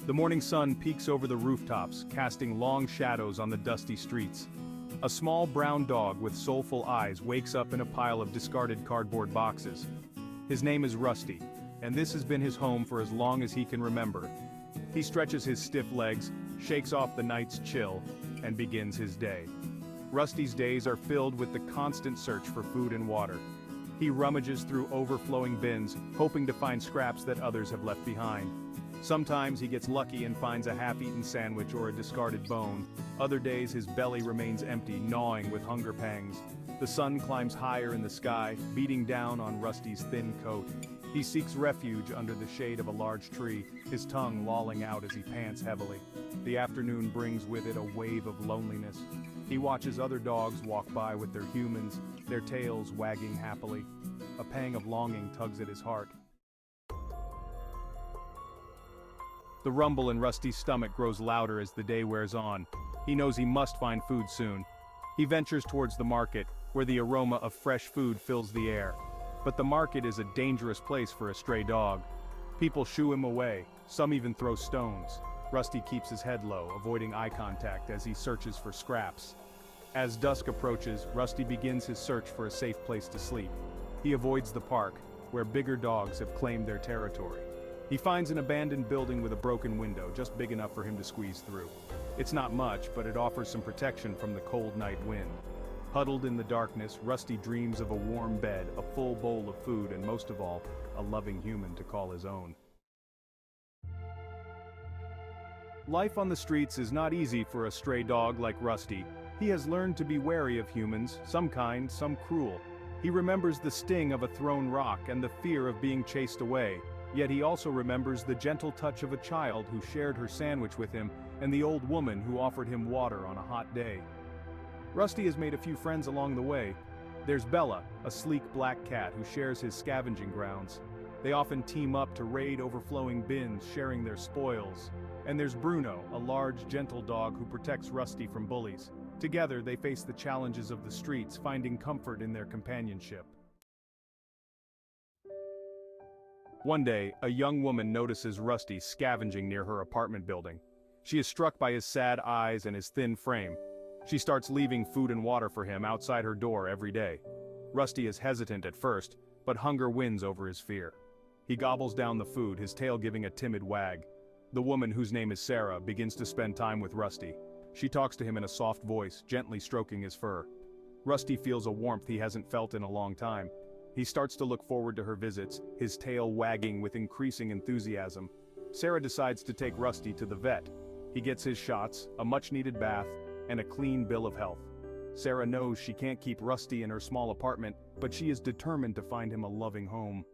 The morning sun peeks over the rooftops, casting long shadows on the dusty streets. A small brown dog with soulful eyes wakes up in a pile of discarded cardboard boxes. His name is Rusty, and this has been his home for as long as he can remember. He stretches his stiff legs, shakes off the night's chill, and begins his day. Rusty's days are filled with the constant search for food and water. He rummages through overflowing bins, hoping to find scraps that others have left behind. Sometimes he gets lucky and finds a half-eaten sandwich or a discarded bone. Other days his belly remains empty, gnawing with hunger pangs. The sun climbs higher in the sky, beating down on Rusty's thin coat. He seeks refuge under the shade of a large tree, his tongue lolling out as he pants heavily. The afternoon brings with it a wave of loneliness. He watches other dogs walk by with their humans, their tails wagging happily. A pang of longing tugs at his heart. The rumble in Rusty's stomach grows louder as the day wears on. He knows he must find food soon. He ventures towards the market, where the aroma of fresh food fills the air. But the market is a dangerous place for a stray dog. People shoo him away, some even throw stones. Rusty keeps his head low, avoiding eye contact as he searches for scraps. As dusk approaches, Rusty begins his search for a safe place to sleep. He avoids the park, where bigger dogs have claimed their territory. He finds an abandoned building with a broken window, just big enough for him to squeeze through. It's not much, but it offers some protection from the cold night wind. Huddled in the darkness, Rusty dreams of a warm bed, a full bowl of food, and most of all, a loving human to call his own. Life on the streets is not easy for a stray dog like Rusty. He has learned to be wary of humans, some kind, some cruel. He remembers the sting of a thrown rock and the fear of being chased away. Yet he also remembers the gentle touch of a child who shared her sandwich with him and the old woman who offered him water on a hot day. Rusty has made a few friends along the way. There's Bella, a sleek black cat who shares his scavenging grounds. They often team up to raid overflowing bins, sharing their spoils. And there's Bruno, a large, gentle dog who protects Rusty from bullies. Together they face the challenges of the streets, finding comfort in their companionship. One day, a young woman notices Rusty scavenging near her apartment building. She is struck by his sad eyes and his thin frame. She starts leaving food and water for him outside her door every day. Rusty is hesitant at first, but hunger wins over his fear. He gobbles down the food, his tail giving a timid wag. The woman, whose name is Sarah, begins to spend time with Rusty. She talks to him in a soft voice, gently stroking his fur. Rusty feels a warmth he hasn't felt in a long time. He starts to look forward to her visits, his tail wagging with increasing enthusiasm. Sarah decides to take Rusty to the vet. He gets his shots, a much-needed bath, and a clean bill of health. Sarah knows she can't keep Rusty in her small apartment, but she is determined to find him a loving home.